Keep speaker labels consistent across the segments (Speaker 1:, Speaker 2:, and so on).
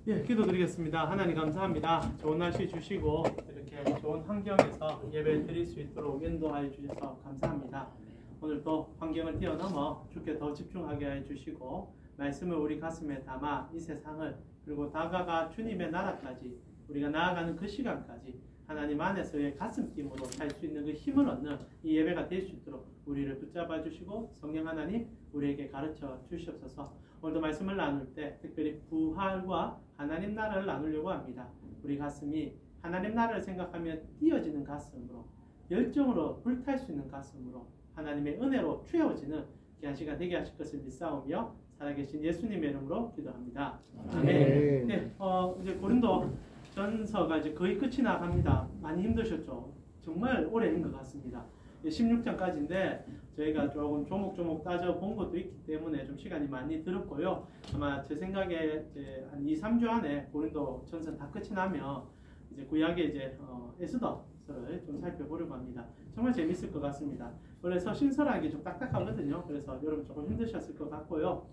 Speaker 1: 예, 기도드리겠습니다. 하나님 감사합니다. 좋은 날씨 주시고 이렇게 좋은 환경에서 예배 드릴 수 있도록 인도하여 주셔서 감사합니다. 오늘도 환경을 뛰어넘어 주께 더 집중하게 해 주시고 말씀을 우리 가슴에 담아 이 세상을 그리고 다가가 주님의 나라까지 우리가 나아가는 그 시간까지 하나님 안에서의 가슴 뛰임으로 살 수 있는 그 힘을 얻는 이 예배가 될 수 있도록 우리를 붙잡아 주시고 성령 하나님 우리에게 가르쳐 주시옵소서. 오늘도 말씀을 나눌 때 특별히 부활과 하나님 나라를 나누려고 합니다. 우리 가슴이 하나님 나라를 생각하며 뛰어지는 가슴으로 열정으로 불탈 수 있는 가슴으로 하나님의 은혜로 채워지는 귀한 시간 되게 하실 것을 믿사오며 살아계신 예수님의 이름으로 기도합니다. 아멘. 네, 이제 고린도 전서가 이제 거의 끝이 나갑니다. 많이 힘드셨죠? 정말 오래인 것 같습니다. 16장까지인데 저희가 조금 조목조목 따져본 것도 있기 때문에 좀 시간이 많이 들었고요. 아마 제 생각에 이제 한 2-3주 안에 고린도 전서 다 끝이 나면 이제 구약의 이제 에스더서를 좀 살펴보려고 합니다. 정말 재밌을 것 같습니다. 원래 서신서라는 게 좀 딱딱하거든요. 그래서 여러분 조금 힘드셨을 것 같고요.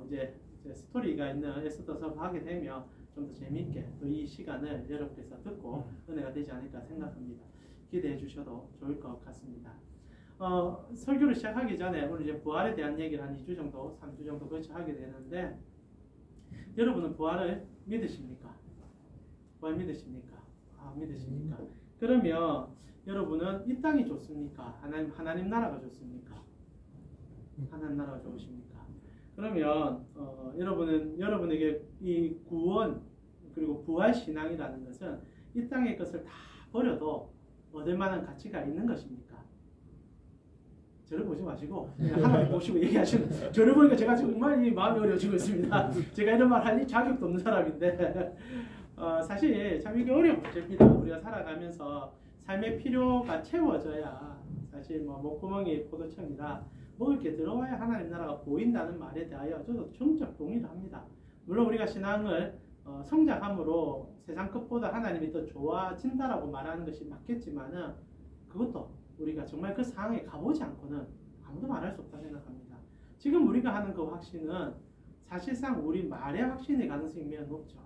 Speaker 1: 이제 스토리가 있는 에스더서 하게 되면 좀 더 재미있게 또 이 시간을 여러분께서 듣고 은혜가 되지 않을까 생각합니다. 기대해 주셔도 좋을 것 같습니다. 설교를 시작하기 전에 오늘 이제 부활에 대한 얘기를 한 2주 정도, 3주 정도 거쳐 하게 되는데 여러분은 부활을 믿으십니까? 부활 믿으십니까? 믿으십니까? 그러면 여러분은 이 땅이 좋습니까? 하나님 나라가 좋습니까? 하나님 나라가 좋으십니까? 그러면 여러분은 여러분에게 이 구원 그리고 부활 신앙이라는 것은 이 땅의 것을 다 버려도 얻을 만한 가치가 있는 것입니까? 저를 보지 마시고 하나님 보시고 얘기하시는 저를 보니까 제가 정말 이 마음이 어려워지고 있습니다. 제가 이런 말 할 자격도 없는 사람인데 사실 참 이게 어려운 문제입니다. 우리가 살아가면서 삶의 필요가 채워져야 사실 뭐 목구멍이 포도청이라 먹을 게 들어와야 하나님 나라가 보인다는 말에 대하여 저도 정적 동의를 합니다. 물론 우리가 신앙을 성장함으로 세상 것보다 하나님이 더 좋아진다라고 말하는 것이 맞겠지만은 그것도 우리가 정말 그 상황에 가보지 않고는 아무도 말할 수 없다 생각합니다. 지금 우리가 하는 그 확신은 사실상 우리 말의 확신의 가능성이 매우 높죠.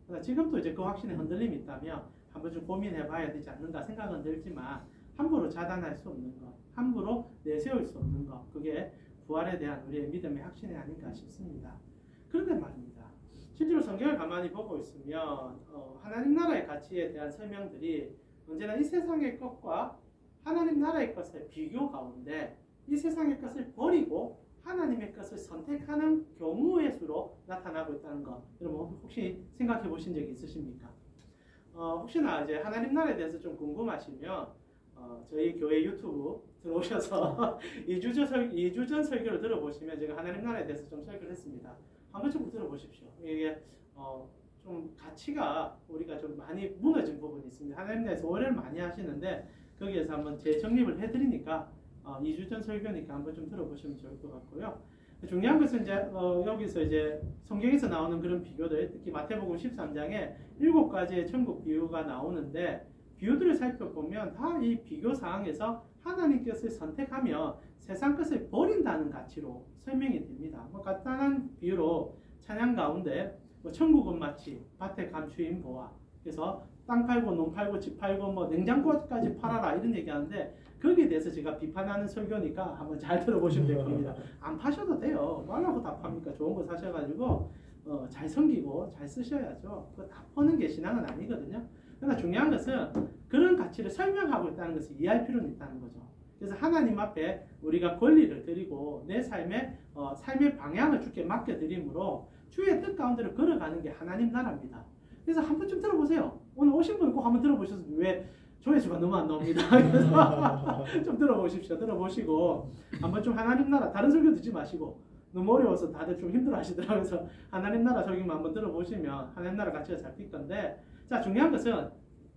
Speaker 1: 그러니까 지금도 이제 그 확신에 흔들림이 있다면 한번 좀 고민해 봐야 되지 않는가 생각은 들지만 함부로 자단할 수 없는 것, 함부로 내세울 수 없는 것, 그게 부활에 대한 우리의 믿음의 확신이 아닌가 싶습니다. 그런데 말입니다. 실제로 성경을 가만히 보고 있으면 하나님 나라의 가치에 대한 설명들이 언제나 이 세상의 것과 하나님 나라의 것의 비교 가운데 이 세상의 것을 버리고 하나님의 것을 선택하는 경우의 수로 나타나고 있다는 것, 여러분 혹시 생각해 보신 적이 있으십니까? 혹시나 이제 하나님 나라에 대해서 좀 궁금하시면 저희 교회 유튜브 들어오셔서 2주 전 설교를 들어보시면 제가 하나님 나라에 대해서 좀 설교를 했습니다. 한번 좀 들어보십시오. 이게 좀 가치가 우리가 좀 많이 무너진 부분이 있습니다. 하나님 나라에서 오해를 많이 하시는데 거기에서 한번 재정립을 해드리니까 2주 전 설교니까 한번 좀 들어보시면 좋을 것 같고요. 중요한 것은 이제 여기서 이제 성경에서 나오는 그런 비교들, 특히 마태복음 13장에 7가지의 천국 비유가 나오는데 비유들을 살펴보면 다 이 비교 상황에서 하나님 것을 선택하며 세상 것을 버린다는 가치로 설명이 됩니다. 간단한 비유로 찬양 가운데 천국은 마치 밭에 감추인 보화, 그래서 땅 팔고 논 팔고 집 팔고 냉장고까지 팔아라 이런 얘기하는데 거기에 대해서 제가 비판하는 설교니까 한번 잘 들어보시면 될 겁니다. 안 파셔도 돼요. 뭐라고 다 팝니까? 좋은 거 사셔가지고 잘 섬기고 잘 쓰셔야죠. 그거 다 퍼는 게 신앙은 아니거든요. 그러나 중요한 것은 그런 가치를 설명하고 있다는 것을 이해할 필요는 있다는 거죠. 그래서 하나님 앞에 우리가 권리를 드리고 내 삶의 방향을 주께 맡겨드림으로 주의 뜻 가운데로 걸어가는 게 하나님 나라입니다. 그래서 한번 좀 들어보세요. 오늘 오신 분은 꼭 한번 들어보셔서 왜 조회수가 너무 안 나옵니다. 그래서 좀 들어보십시오. 들어보시고 한번 좀 하나님 나라, 다른 설교 듣지 마시고 너무 어려워서 다들 좀 힘들어 하시더라고요. 그래서 하나님 나라 설교만 한번 들어보시면 하나님 나라 가치가 잡힐 건데, 자, 중요한 것은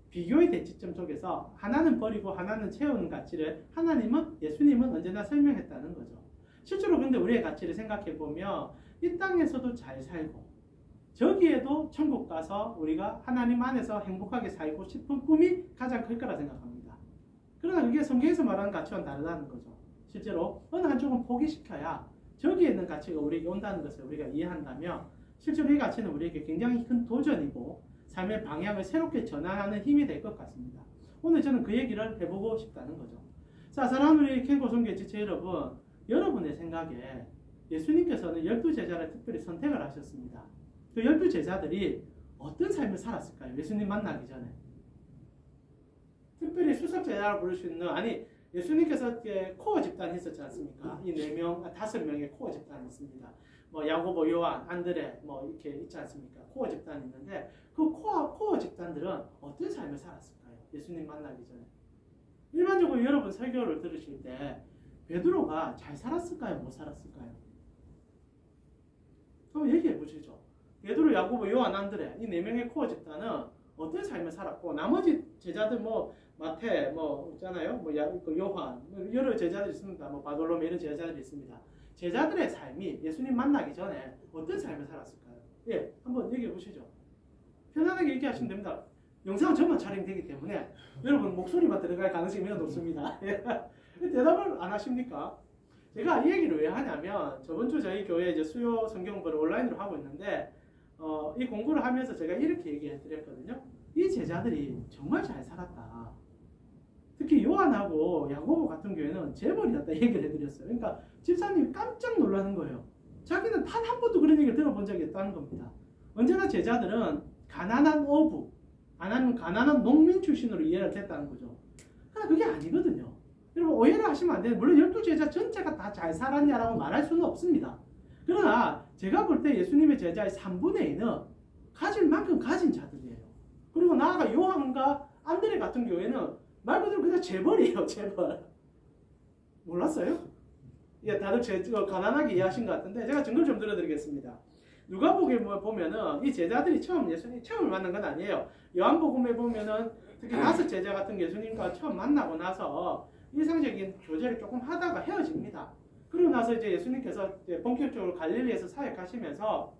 Speaker 1: 비교의 대치점 속에서 하나는 버리고 하나는 채우는 가치를 하나님은, 예수님은 언제나 설명했다는 거죠. 실제로 근데 우리의 가치를 생각해 보면 이 땅에서도 잘 살고 저기에도 천국 가서 우리가 하나님 안에서 행복하게 살고 싶은 꿈이 가장 클 거라 생각합니다. 그러나 그게 성경에서 말하는 가치와는 다르다는 거죠. 실제로 어느 한쪽은 포기시켜야 저기에 있는 가치가 우리에게 온다는 것을 우리가 이해한다면 실제로 이 가치는 우리에게 굉장히 큰 도전이고 삶의 방향을 새롭게 전환하는 힘이 될 것 같습니다. 오늘 저는 그 얘기를 해보고 싶다는 거죠. 자, 사랑하는 우리 캔고성교회 지체 여러분, 여러분의 생각에 예수님께서는 12제자를 특별히 선택을 하셨습니다. 그 12제자들이 어떤 삶을 살았을까요? 예수님 만나기 전에. 특별히 수석제자라고 부를 수 있는, 아니 예수님께서 코어 집단이 있었지 않습니까? 이 5명의 코어 집단이 있습니다. 뭐 야고보, 요한, 안드레 뭐 이렇게 있지 않습니까? 코어 집단이 있는데 그 코어 집단들은 어떤 삶을 살았을까요? 예수님 만나기 전에. 일반적으로 여러분 설교를 들으실 때 베드로가 잘 살았을까요? 못 살았을까요? 그럼 얘기해 보시죠. 베드로, 야고보, 요한, 안드레 이 4명의 코어 집단은 어떤 삶을 살았고 나머지 제자들 뭐 마태 뭐 있잖아요. 뭐 요한 여러 제자들이 있습니다. 뭐 바돌로메 이런 제자들이 있습니다. 제자들의 삶이 예수님 만나기 전에 어떤 삶을 살았을까요? 예, 한번 얘기해 보시죠. 편안하게 얘기하시면 됩니다. 영상은 저만 촬영되기 때문에 여러분 목소리만 들어갈 가능성이 매우 높습니다. 대답을 안 하십니까? 제가 이 얘기를 왜 하냐면 저번 주 저희 교회 이제 수요 성경 공부를 온라인으로 하고 있는데 이 공부를 하면서 제가 이렇게 얘기해 드렸거든요. 이 제자들이 정말 잘 살았다. 특히 요한하고 야고보 같은 경우에는 재벌이었다 얘기를 해드렸어요. 그러니까 집사님이 깜짝 놀라는 거예요. 자기는 단 한 번도 그런 얘기를 들어본 적이 없다는 겁니다. 언제나 제자들은 가난한 어부, 가난한 농민 출신으로 이해를 했다는 거죠. 그러나 그게 아니거든요. 여러분 오해를 하시면 안 돼요. 물론 12제자 전체가 다 잘 살았냐라고 말할 수는 없습니다. 그러나 제가 볼 때 예수님의 제자의 3분의 2는 가질 만큼 가진 자들이에요. 그리고 나아가 요한과 안드레 같은 경우에는 말 그대로 그냥 재벌이에요. 재벌. 몰랐어요? 예, 다들 가난하게 이해하신 것 같은데 제가 증거를 좀 들어드리겠습니다. 누가복음에 보면은 이 제자들이 예수님 처음 만난 건 아니에요. 요한복음에 보면은 특히 5 제자 같은 예수님과 처음 만나고 나서 일상적인 교제를 조금 하다가 헤어집니다. 그러고 나서 이제 예수님께서 이제 본격적으로 갈릴리에서 사역하시면서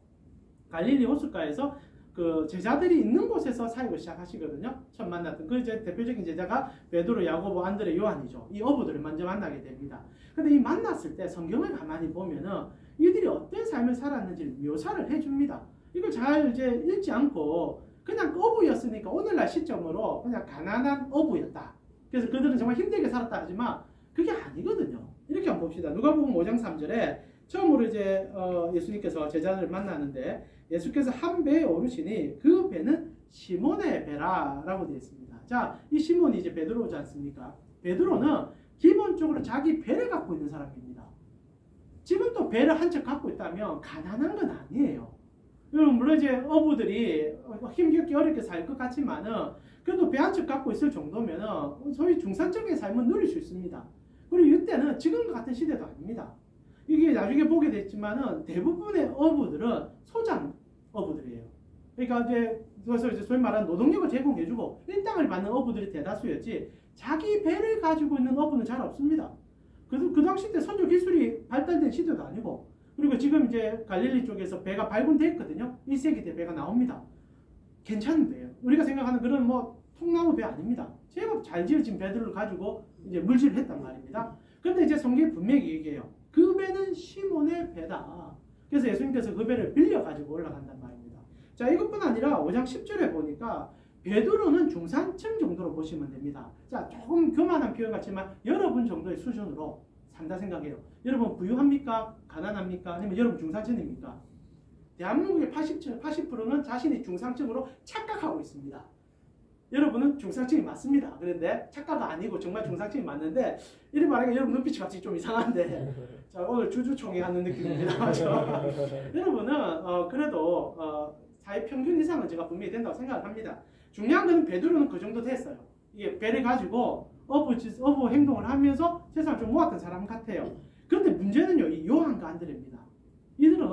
Speaker 1: 갈릴리 호숫가에서 그 제자들이 있는 곳에서 사역을 시작하시거든요. 처음 만났던 그 이제 대표적인 제자가 베드로, 야고보, 안드레, 요한이죠. 이 어부들을 먼저 만나게 됩니다. 근데 이 만났을 때 성경을 가만히 보면은 이들이 어떤 삶을 살았는지를 묘사를 해줍니다. 이걸 잘 이제 읽지 않고 그냥 어부였으니까 오늘날 시점으로 그냥 가난한 어부였다. 그래서 그들은 정말 힘들게 살았다 하지만 그게 아니거든요. 이렇게 한번 봅시다. 누가복음 5장 3절에 처음으로 이제 예수님께서 제자들을 만나는데 예수께서 한 배에 오르시니 그 배는 시몬의 배라라고 되어 있습니다. 자, 이 시몬이 이제 베드로지 않습니까? 베드로는 기본적으로 자기 배를 갖고 있는 사람입니다. 지금 또 배를 한 척 갖고 있다면 가난한 건 아니에요. 여러분 물론 이제 어부들이 힘겹게 어렵게 살 것 같지만은 그래도 배 한 척 갖고 있을 정도면은 소위 중산적인 삶은 누릴 수 있습니다. 그리고 이때는 지금 같은 시대도 아닙니다. 이게 나중에 보게 됐지만은 대부분의 어부들은 소장 어부들이에요. 그러니까 그래서 이제 소위 말하는 노동력을 제공해주고 일당을 받는 어부들이 대다수였지 자기 배를 가지고 있는 어부는 잘 없습니다. 그 당시 때 선조 기술이 발달된 시대도 아니고 그리고 지금 이제 갈릴리 쪽에서 배가 발굴돼 있거든요. 1세기 때 배가 나옵니다. 괜찮은 배예요. 우리가 생각하는 그런 뭐 통나무 배 아닙니다. 제법 잘 지어진 배들을 가지고 이제 물질을 했단 말입니다. 그런데 이제 성경이 분명히 얘기해요. 그 배는 시몬의 배다. 그래서 예수님께서 그 배를 빌려가지고 올라간단 말입니다. 자, 이것뿐 아니라 5장 10절에 보니까 베드로는 중산층 정도로 보시면 됩니다. 자, 조금 교만한 표현 같지만 여러분 정도의 수준으로 산다 생각해요. 여러분 부유합니까? 가난합니까? 아니면 여러분 중산층입니까? 대한민국의 80%는 자신이 중산층으로 착각하고 있습니다. 여러분은 중산층이 맞습니다. 그런데 착각가 아니고 정말 중산층이 맞는데 이리 말하니까 여러분 눈빛이 갑자기 좀 이상한데 자, 오늘 주주총회 하는 느낌입니다. 여러분은 그래도 사회 평균 이상은 제가 분명히 된다고 생각합니다. 중요한 것은 베드로는 그 정도 됐어요. 이게 배를 가지고 어부 행동을 하면서 세상을 좀 모았던 사람 같아요. 그런데 문제는요, 이 요한과 안드레입니다. 이들은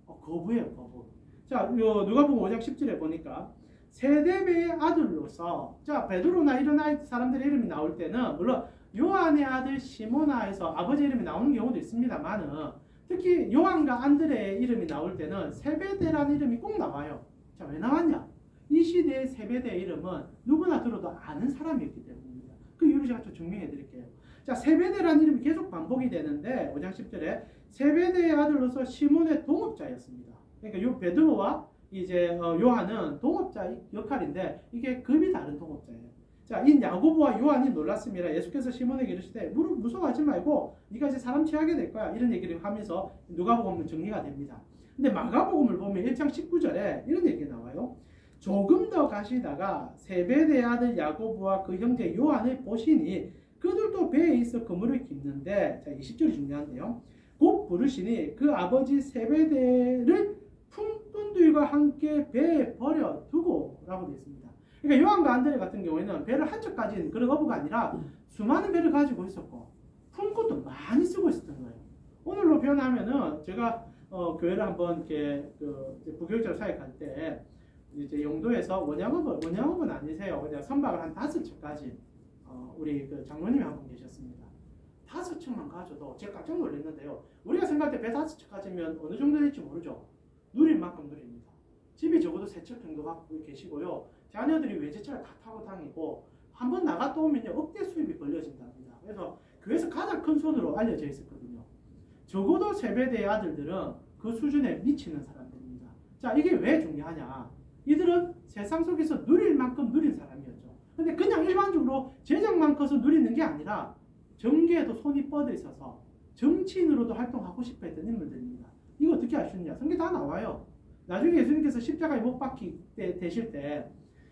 Speaker 1: 거부예요, 거부. 자, 누가복음 5장 10절에 보니까 세대배의 아들로서, 자, 베드로나 이런 사람들의 이름이 나올 때는 물론 요한의 아들 시모나에서 아버지 이름이 나오는 경우도 있습니다만은 특히 요한과 안드레의 이름이 나올 때는 세베대라는 이름이 꼭 나와요. 자, 왜 나왔냐? 이 시대의 세베대의 이름은 누구나 들어도 아는 사람이었기 때문입니다. 그 이유를 제가 좀 증명해 드릴게요. 자, 세베대라는 이름이 계속 반복이 되는데 5장 10절에 세베대의 아들로서 시몬의 동업자였습니다. 그러니까 요 베드로와 이제 요한은 동업자 역할인데 이게 급이 다른 동업자예요. 자, 이 야고보와 요한이 놀랐습니다. 예수께서 시몬에게 이르시되 무서워하지 말고 네가 이제 사람 취하게 될 거야. 이런 얘기를 하면서 누가복음은 정리가 됩니다. 근데 마가복음을 보면 1장 19절에 이런 얘기가 나와요. 조금 더 가시다가 세베대의 아들 야고보와 그 형제 요한을 보시니 그들도 배에 있어 그물을 깁는데, 자 20절이 중요한데요. 곧 부르시니 그 아버지 세베대를 품꾼들과 함께 배에 버려두고 라고 되어 있습니다. 그러니까 요한과 안드레 같은 경우에는 배를 한 척 가진 그런 어부가 아니라 수많은 배를 가지고 있었고 품꾼도 많이 쓰고 있었던 거예요. 오늘로 표현하면은 제가 교회를 한번 이렇게 부교육자로 사역할 때 이제 영도에서 원양업은 아니세요. 그냥 선박을 한 5척까지 우리 그 장로님이 한 분 계셨습니다. 5척만 가져도 제가 깜짝 놀랐는데요. 우리가 생각할 때 배 5척 가지면 어느 정도 될지 모르죠. 누릴 만큼 누립니다. 집이 적어도 3척 정도 갖고 계시고요. 자녀들이 외제차를 다 타고 다니고 한번 나갔다 오면요 억대 수입이 벌려진답니다. 그래서 교회에서 가장 큰 손으로 알려져 있었거든요. 적어도 세베대의 아들들은 그 수준에 미치는 사람들입니다. 자, 이게 왜 중요하냐? 이들은 세상 속에서 누릴 만큼 누린 사람이었죠. 근데 그냥 일반적으로 재정만 커서 누리는 게 아니라 정계에도 손이 뻗어 있어서 정치인으로도 활동하고 싶어 했던 인물들입니다. 이거 어떻게 아시느냐? 성경 다 나와요. 나중에 예수님께서 십자가에 못 박히 되실 때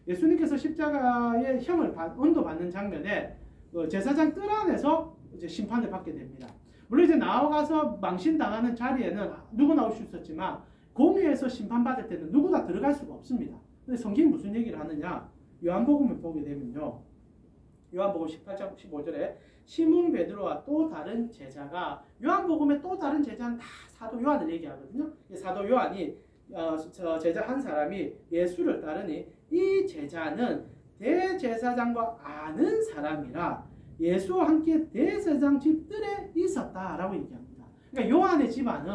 Speaker 1: 예수님께서 십자가의 형을 언도받는 장면에 제사장 뜰 안에서 이제 심판을 받게 됩니다. 물론 이제 나와가서 망신당하는 자리에는 누구나 올 수 있었지만 공회에서 심판받을 때는 누구나 들어갈 수가 없습니다. 근데 성경이 무슨 얘기를 하느냐? 요한복음을 보게 되면요. 요한복음 18장 15절에 시몬 베드로와 또 다른 제자가, 요한복음의 또 다른 제자는 다 사도 요한을 얘기하거든요. 사도 요한이 제자 한 사람이 예수를 따르니 이 제자는 대제사장과 아는 사람이라 예수와 함께 대제사장 집들에 있었다라고 얘기합니다. 그러니까 요한의 집안은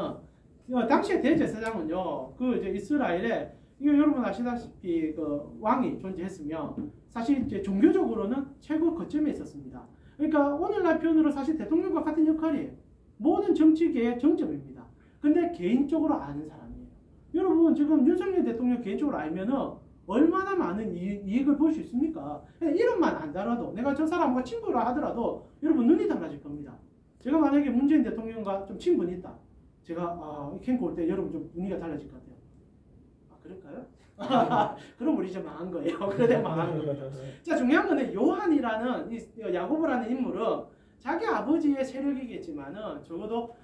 Speaker 1: 당시에 대제사장은요, 이제 이스라엘에 이거 여러분 아시다시피 그 왕이 존재했으며 사실 이제 종교적으로는 최고 거점에 있었습니다. 그러니까 오늘날 표현으로 사실 대통령과 같은 역할이에요. 모든 정치계의 정점입니다. 근데 개인적으로 아는 사람이에요. 여러분 지금 윤석열 대통령 개인적으로 알면은 얼마나 많은 이익을 볼 수 있습니까? 이름만 안다라도 내가 저 사람과 친구라 하더라도 여러분 눈이 달라질 겁니다. 제가 만약에 문재인 대통령과 좀 친분이 있다. 제가 이 캠프 올 때 여러분 좀 분위기가 달라질 것 같아요. 그럴까요? 그럼 우리 이제 망한 거예요. 그래도 망한 거예요. 자, 중요한 거는 요한이라는 이 야고보라는 인물은 자기 아버지의 세력이겠지만은 적어도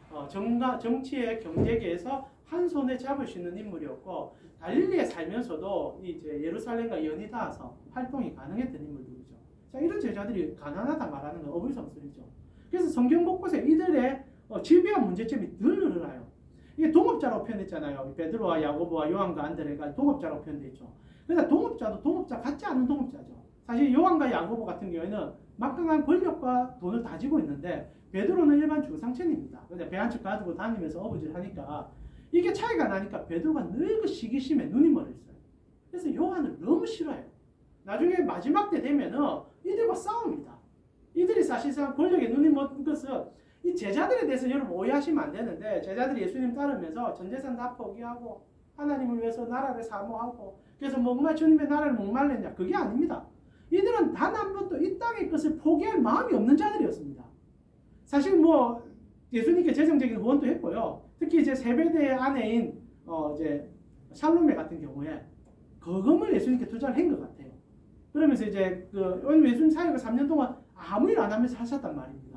Speaker 1: 정치의 경제계에서 한 손에 잡을 수 있는 인물이었고 갈릴리에 살면서도 이제 예루살렘과 연이 닿아서 활동이 가능했던 인물들이죠. 자, 이런 제자들이 가난하다 말하는 건 어불성설이죠. 그래서 성경 곳곳에 이들의 집요한 문제점이 늘 늘어나요. 이게 동업자라고 표현했잖아요. 베드로와 야고보와 요한과 안드레가 동업자라고 표현되어 있죠. 그러니까 동업자도 동업자 같지 않은 동업자죠. 사실 요한과 야고보 같은 경우에는 막강한 권력과 돈을 다지고 있는데 베드로는 일반 중상층입니다. 근데 배 한 척 가지고 다니면서 어부질 하니까 이게 차이가 나니까 베드로가 늘 그 시기심에 눈이 멀어있어요. 그래서 요한을 너무 싫어해요. 나중에 마지막 때 되면은 이들과 싸웁니다. 이들이 사실상 권력에 눈이 먼 것은 이 제자들에 대해서 여러분 오해하시면 안 되는데 제자들이 예수님 따르면서 전 재산 다 포기하고 하나님을 위해서 나라를 사모하고 그래서 정말 주님의 나라를 목말랐냐? 그게 아닙니다. 이들은 단 한 번도 이 땅의 것을 포기할 마음이 없는 자들이었습니다. 사실 뭐 예수님께 재정적인 후원도 했고요. 특히 이제 세베대의 아내인 이제 살로메 같은 경우에 거금을 예수님께 투자를 한 것 같아요. 그러면서 이제 예수님 사역을 3년 동안 아무 일 안 하면서 하셨단 말입니다.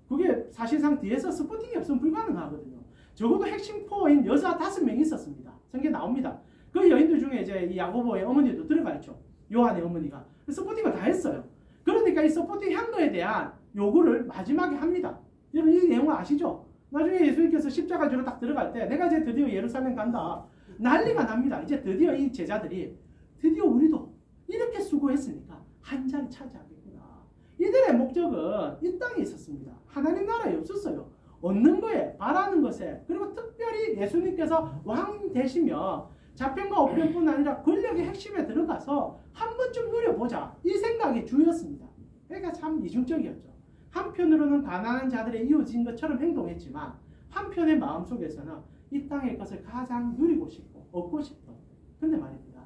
Speaker 1: 그게 사실상 뒤에서 스포팅이 없으면 불가능하거든요. 적어도 핵심 코어인 여자 5명이 있었습니다. 성경에 나옵니다. 그 여인들 중에 이제 이 야고보의 어머니도 들어가 있죠. 요한의 어머니가. 서포팅을 다 했어요. 그러니까 이 서포팅 한 거에 대한 요구를 마지막에 합니다. 여러분 이 내용을 아시죠? 나중에 예수님께서 십자가 지로 딱 들어갈 때 내가 이제 드디어 예루살렘 간다. 난리가 납니다. 이제 드디어 이 제자들이 드디어 우리도 이렇게 수고했으니까 한 자리 차지하겠구나. 이들의 목적은 이 땅에 있었습니다. 하나님 나라에 없었어요. 얻는 거에, 바라는 것에, 그리고 특별히 예수님께서 왕 되시며 자편과 우편뿐 아니라 권력의 핵심에 들어가서 한 번쯤 누려보자. 이 생각이 주였습니다. 그러니까 참 이중적이었죠. 한편으로는 가난한 자들의 이웃인 것처럼 행동했지만 한편의 마음속에서는 이 땅의 것을 가장 누리고 싶고 얻고 싶어. 근데 말입니다.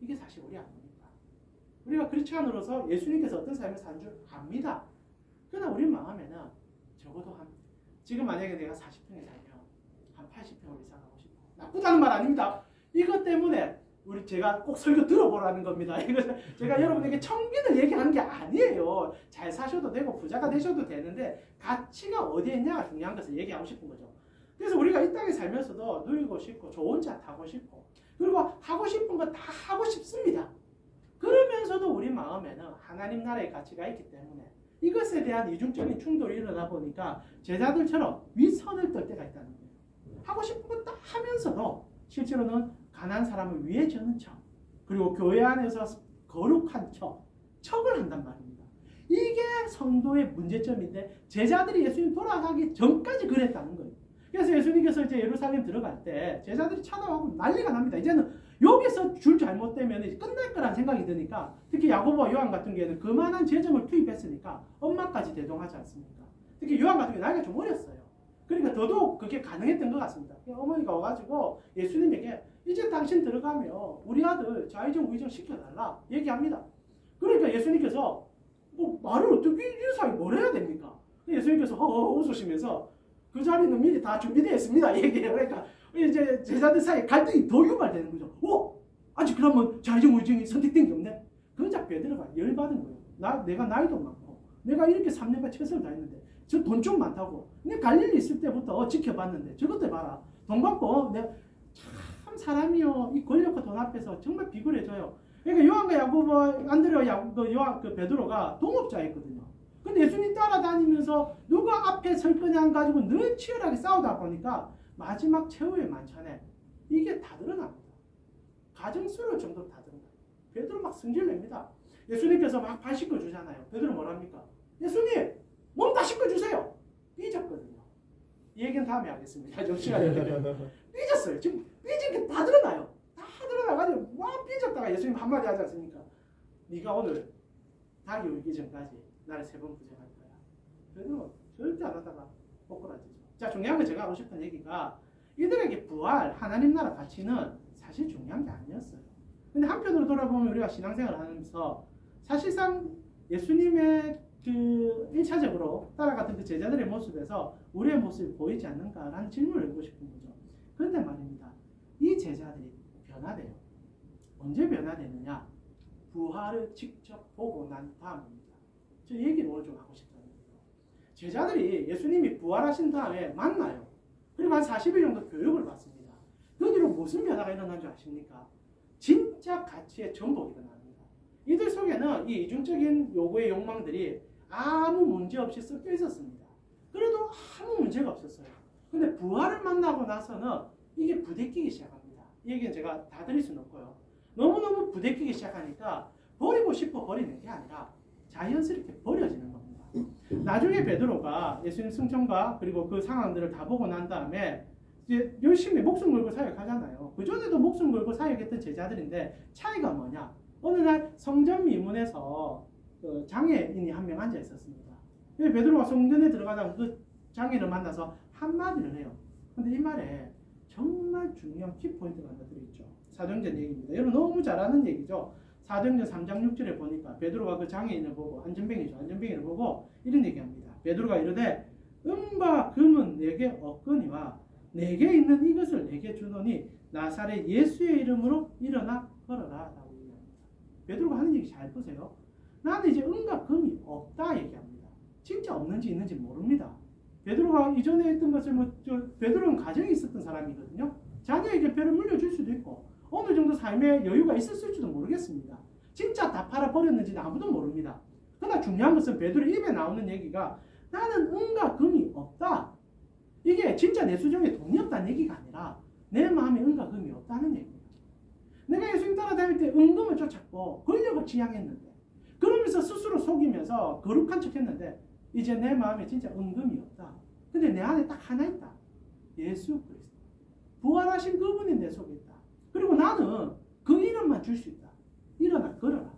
Speaker 1: 이게 사실 우리 아닙니까? 우리가 크리스찬으로서 예수님께서 어떤 삶을 사는 줄 압니다. 그러나 우리 마음에는 적어도 지금 만약에 내가 40평에 살면 한 80평을 이사 가고 싶어. 나쁘다는 말 아닙니다. 이것 때문에 제가 꼭 설교 들어보라는 겁니다. 이거 제가 여러분에게 청빈을 얘기하는 게 아니에요. 잘 사셔도 되고 부자가 되셔도 되는데 가치가 어디에 있냐가 중요한 것을 얘기하고 싶은 거죠. 그래서 우리가 이 땅에 살면서도 누리고 싶고 좋은 차 타고 싶고 그리고 하고 싶은 거 다 하고 싶습니다. 그러면서도 우리 마음에는 하나님 나라의 가치가 있기 때문에 이것에 대한 이중적인 충돌이 일어나 보니까 제자들처럼 위선을 떨 때가 있다는 거예요. 하고 싶은 거 다 하면서도 실제로는 가난한 사람을 위해 주는 척 그리고 교회 안에서 거룩한 척을 한단 말입니다. 이게 성도의 문제점인데 제자들이 예수님 돌아가기 전까지 그랬다는 거예요. 그래서 예수님께서 이제 예루살렘 들어갈 때 제자들이 찾아가고 난리가 납니다. 이제는 여기서 줄 잘못되면 끝날 거란 생각이 드니까 특히 야고보와 요한 같은 경우에는 그만한 재정을 투입했으니까 엄마까지 대동하지 않습니까? 특히 요한 같은 경우 나이가 좀 어렸어요. 그러니까 더더욱 그게 가능했던 것 같습니다. 어머니가 와가지고 예수님에게 이제 당신 들어가면 우리 아들 좌의정 우의정 시켜달라 얘기합니다. 그러니까 예수님께서 말을 어떻게 이 사이 뭘 해야 됩니까? 예수님께서 웃으시면서 그 자리는 미리 다 준비되어 있습니다. 얘기해요. 그러니까 이제 제자들 사이에 갈등이 더 유발되는 거죠. 아직 그러면 좌의정 우의정이 선택된 게 없네. 그러자 베드로가 열받은 거예요. 내가 나이도 많고 내가 이렇게 3년간 최선을 다했는데 저 돈 좀 많다고. 근데 갈릴리 있을 때부터 지켜봤는데 저것들 봐라. 돈 받고 내가 참 사람이요. 이 권력과 돈 앞에서 정말 비굴해져요. 그러니까 요한과 야고보, 안드레와 베드로가 동업자였거든요. 근데 예수님 따라다니면서 누가 앞에 설 거냐 가지고 늘 치열하게 싸우다 보니까 마지막 최후의 만찬에 이게 다 드러납니다. 가정스러울 정도로 다 드러나요. 베드로 막 승질냅니다. 예수님께서 막 발 씻겨주잖아요. 베드로 뭐랍니까? 예수님! 몸 다 씻겨주세요. 삐졌거든요. 이 얘기는 다음에 하겠습니다. 좀 시간이 삐졌어요. 지금 삐진 게 다 드러나요. 다 드러나가지고 와 삐졌다가 예수님 한마디 하지 않습니까? 네가 오늘 닭이 울기 전까지 나를 3번 부정할 거야. 그래도 절대 안 하다가 꼬꾸라지죠. 자, 중요한 건 제가 하고 싶은 얘기가 이들에게 부활, 하나님 나라 가치는 사실 중요한 게 아니었어요. 근데 한편으로 돌아보면 우리가 신앙생활을 하면서 사실상 예수님의 1차적으로 따라갔던 그 제자들의 모습에서 우리의 모습이 보이지 않는가라는 질문을 해보고 싶은 거죠. 그런데 말입니다. 이 제자들이 변화돼요. 언제 변화되느냐? 부활을 직접 보고 난 다음입니다. 저 얘기를 오늘 좀 하고 싶다는 거예요. 제자들이 예수님이 부활하신 다음에 만나요. 그리고 한 40일 정도 교육을 받습니다. 그 뒤로 무슨 변화가 일어난 줄 아십니까? 진짜 가치의 전복이 일어납니다. 이들 속에는 이 이중적인 요구의 욕망들이 아무 문제 없이 섞여 있었습니다. 그래도 아무 문제가 없었어요. 근데 부활을 만나고 나서는 이게 부대끼기 시작합니다. 이 얘기는 제가 다 드릴 수는 없고요. 너무너무 부대끼기 시작하니까 버리고 싶어 버리는 게 아니라 자연스럽게 버려지는 겁니다. 나중에 베드로가 예수님 승천과 그리고 그 상황들을 다 보고 난 다음에 이제 열심히 목숨 걸고 사역하잖아요. 그전에도 목숨 걸고 사역했던 제자들인데 차이가 뭐냐? 어느 날 성전 미문에서 장애인이 한 명 앉아 있었습니다. 베드로가 성전에 들어가다가 그 장애인을 만나서 한마디를 해요. 근데 이 말에 정말 중요한 키포인트가 하나 들어있죠. 사도행전 얘기입니다. 여러분 너무 잘 아는 얘기죠. 사도행전 3장 6절에 보니까 베드로가 그 장애인을 보고 안전뱅이를 보고 이런 얘기합니다. 베드로가 이르되 은과 금은 내게 없거니와 내게 있는 이것을 내게 주노니 나사렛 예수의 이름으로 일어나 걸어라 라고 얘기합니다. 베드로가 하는 얘기 잘 보세요. 나는 이제 은과 금이 없다 얘기합니다. 진짜 없는지 있는지 모릅니다. 베드로가 이전에 했던 것을 베드로는 가정이 있었던 사람이거든요. 자녀에게 배를 물려줄 수도 있고 어느 정도 삶의 여유가 있었을지도 모르겠습니다. 진짜 다 팔아버렸는지는 아무도 모릅니다. 그러나 중요한 것은 베드로 입에 나오는 얘기가 나는 은과 금이 없다. 이게 진짜 내 수중에 돈이 없다는 얘기가 아니라 내 마음에 은과 금이 없다는 얘기예요. 내가 예수님 따라다닐 때 은금을 쫓았고 권력을 지향했는데 그러면서 스스로 속이면서 거룩한 척했는데 이제 내 마음에 진짜 은금이 없다. 근데 내 안에 딱 하나 있다. 예수 그리스도. 부활하신 그분이 내 속에 있다. 그리고 나는 그 이름만 줄 수 있다. 일어나 걸어라.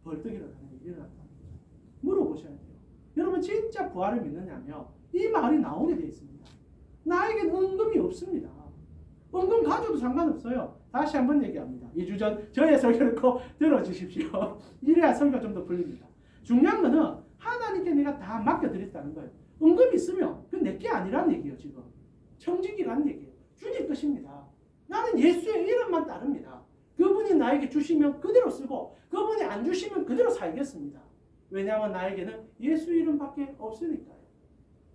Speaker 1: 벌떡 일어나는 게 일어났다. 물어보셔야 돼요. 여러분 진짜 부활을 믿느냐며 이 말이 나오게 되어 있습니다. 나에겐 은금이 없습니다. 은금 가져도 상관없어요. 다시 한번 얘기합니다. 2주 전 저의 설교를 꼭 들어주십시오. 이래야 설교가 좀 더 풀립니다. 중요한 거는 하나님께 내가 다 맡겨드렸다는 거예요. 은금이 있으면 그건 내게 아니란 얘기예요. 지금 청직이란 얘기예요. 주님 것입니다. 나는 예수의 이름만 따릅니다. 그분이 나에게 주시면 그대로 쓰고 그분이 안 주시면 그대로 살겠습니다. 왜냐하면 나에게는 예수 이름밖에 없으니까요.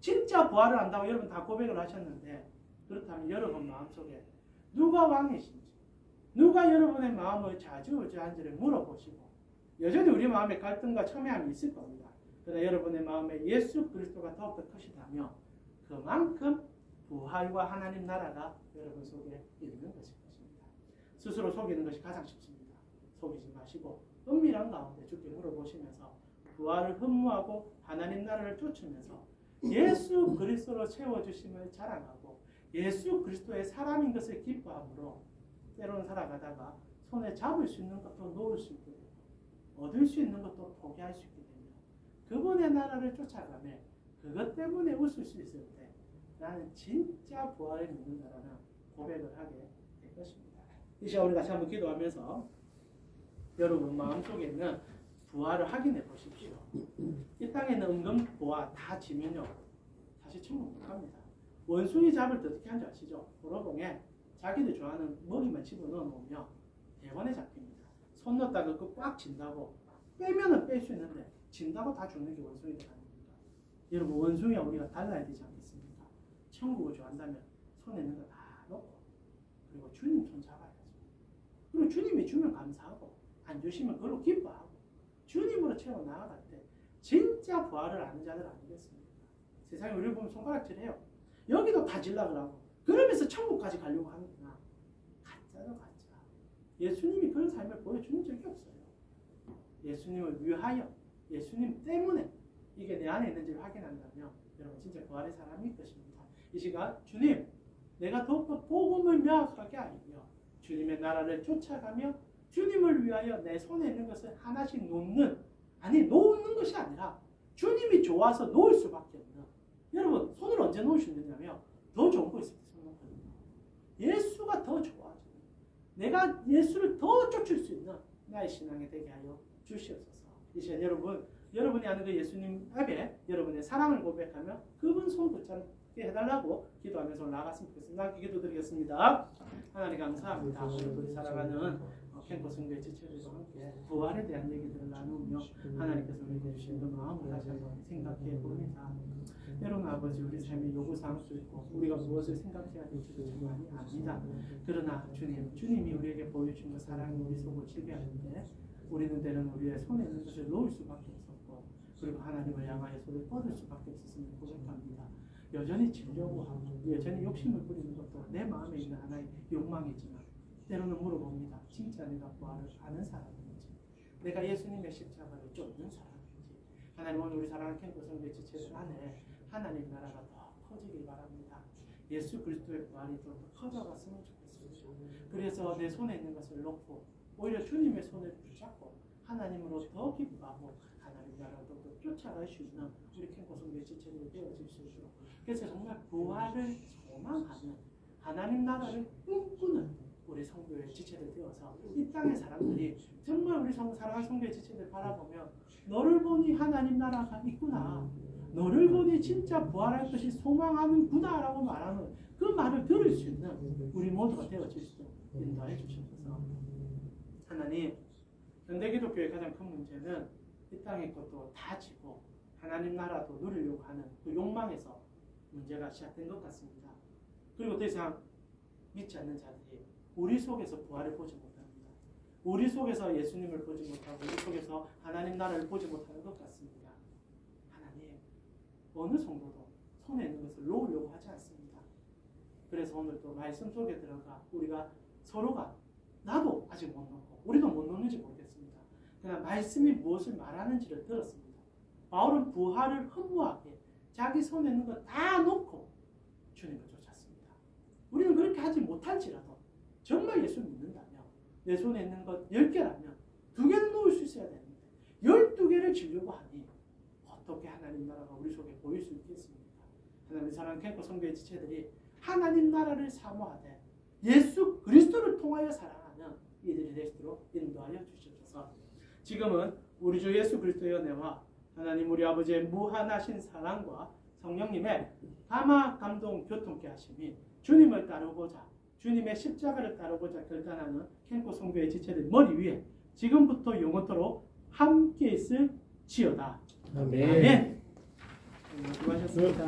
Speaker 1: 진짜 부활을 안다고 여러분 다 고백을 하셨는데, 그렇다면 여러분 마음속에 누가 왕이신지, 누가 여러분의 마음을 좌지우지한지를 물어보시고, 여전히 우리 마음에 갈등과 첨예함이 있을 겁니다. 그러나 여러분의 마음에 예수 그리스도가 더욱더 크시다면 그만큼 부활과 하나님 나라가 여러분 속에 있는 것일 것입니다. 스스로 속이는 것이 가장 쉽습니다. 속이지 마시고 은밀한 가운데 주께 물어보시면서 부활을 흠모하고 하나님 나라를 쫓으면서 예수 그리스도로 채워주심을 자랑하고 예수 그리스도의 사람인 것을 기뻐함으로 때로는 살아가다가 손에 잡을 수 있는 것도 놓을 수 있게 되고 얻을 수 있는 것도 포기할 수 있게 되며 그분의 나라를 쫓아가며 그것 때문에 웃을 수 있을 때 나는 진짜 부활을 믿는다라는 고백을 하게 될 것입니다. 이 시간 우리 같이 한번 기도하면서 여러분 마음속에 있는 부활을 확인해 보십시오. 이 땅에 있는 은금 부활 다 지면요 사실 천국 못 갑니다. 원숭이 잡을 때 어떻게 하는지 아시죠? 도로봉에 자기들 좋아하는 먹이만 집어넣어 놓으면 대원에 잡힙니다. 손 넣었다가 그 꽉 진다고 빼면은 뺄 수 있는데 진다고 다 죽는 게 원숭이들 아닙니까? 여러분 원숭이와 우리가 달라야 되지 않겠습니까? 천국을 좋아한다면 손에 있는 거 다 넣고 그리고 주님 손 잡아야죠. 그리고 주님이 주면 감사하고 안 주시면 그걸로 기뻐하고 주님으로 채워 나아갈 때 진짜 부활을 아는 자들 아니겠습니까? 세상에 우리를 보면 손가락질해요. 여기도 다질라 하고 그러면서 천국까지 가려고 하는구나. 가짜죠 가짜. 예수님이 그런 삶을 보여주는 적이 없어요. 예수님을 위하여 예수님 때문에 이게 내 안에 있는지를 확인한다면 여러분 진짜 부활의 사람일 것입니다. 이 시간 주님 내가 더욱더 복음을 명확하게 알며 주님의 나라를 쫓아가며 주님을 위하여 내 손에 있는 것을 하나씩 놓는 놓는 것이 아니라 주님이 좋아서 놓을 수밖에 없는 여러분 손을 언제 놓을 수 있느냐면 더 좋은 거 있을 때 손 놓거든요. 예수가 더 좋아져 내가 예수를 더 쫓을 수 있는 나의 신앙이 되게 하여 주시옵소서. 이 시간 여러분이 아는 그 예수님 앞에 여러분의 사랑을 고백하며 그분 손 붙잡게 해달라고 기도하면서 나아갔으면 좋겠습니다. 함께 기도드리겠습니다. 하나님 감사합니다. 우리 살아가는 캠프 성교의 지체들과 함께 부활에 대한 얘기들을 나누며 하나님께서 우리에게 주신 그 마음을 다시 한번 생각해 봅니다. 때로는 아버지 우리 삶의 요구사항도 있고 우리가 무엇을 생각해야 될지도 참 많이 압니다. 그러나 주님이 우리에게 보여준 그 사랑이 우리 속을 지배할 때 우리는 때로는 우리의 손에 있는 것을 놓을 수밖에 없었고 그리고 하나님을 향하여 손을 뻗을 수밖에 없었음을 고백합니다. 여전히 지려고 하고 여전히 욕심을 부리는 것도 내 마음에 있는 하나의 욕망이지만 때로는 물어봅니다. 진짜 내가 부활을 아는 사람인지 내가 예수님의 십자가를 쫓는 사람인지 하나님 오늘 우리 사랑하는 캠프 성도의 지체들 안에 하나님 나라가 더 커지길 바랍니다. 예수 그리스도의 부활이 더 커져갔으면 좋겠습니다. 그래서 내 손에 있는 것을 놓고 오히려 주님의 손을 붙잡고 하나님으로 더 기뻐하고 하나님 나라를 더 쫓아갈 수 있는 우리 캠프 성도의 지체들이 되어질 수 있도록 그래서 정말 부활을 소망하는 하나님 나라를 꿈꾸는 우리 성도의 지체들 되어서 이 땅의 사람들이 정말 우리 사랑하는 성도의 지체들 바라보며 너를 보니 하나님 나라가 있구나. 너를 보니 진짜 부활할 것이 소망하는구나 라고 말하는 그 말을 들을 수 있는 우리 모두가 되어질 수 있도록 인도해 주셔서 하나님 현대기독교의 가장 큰 문제는 이 땅의 것도 다 지고 하나님 나라도 누리려고 하는 그 욕망에서 문제가 시작된 것 같습니다. 그리고 더 이상 믿지 않는 자들이 우리 속에서 부활을 보지 못합니다. 우리 속에서 예수님을 보지 못하고 우리 속에서 하나님 나라를 보지 못하는 것 같습니다. 하나님 어느 성도도 손에 있는 것을 놓으려고 하지 않습니다. 그래서 오늘 또 말씀 속에 들어가 우리가 서로가 나도 아직 못 놓고 우리도 못 놓는지 모르겠습니다. 그러나 말씀이 무엇을 말하는지를 들었습니다. 바울은 부활을 허무하게 자기 손에 있는 것 다 놓고 주님을 쫓았습니다. 우리는 그렇게 하지 못할지라도 정말 예수 믿는다면 내 손에 있는 것 10개라면 2개는 놓을 수 있어야 되는데 12개를 지려고 하니 어떻게 하나님 나라가 우리 속에 보일 수 있겠습니까? 하나님 사랑하는 캠프 성교의 지체들이 하나님 나라를 사모하되 예수 그리스도를 통하여 살아가는 이들이 될 수 있도록 인도하여 주시옵소서. 지금은 우리 주 예수 그리스도의 은혜와 하나님 우리 아버지의 무한하신 사랑과 성령님의 감화 감동 교통케 하심이 주님을 따르고자 주님의 십자가를 따르고자 결단하는 캠프 성교의 지체들 머리 위에 지금부터 영원토록 함께 있을지어다. 아멘. 수고하셨습니다.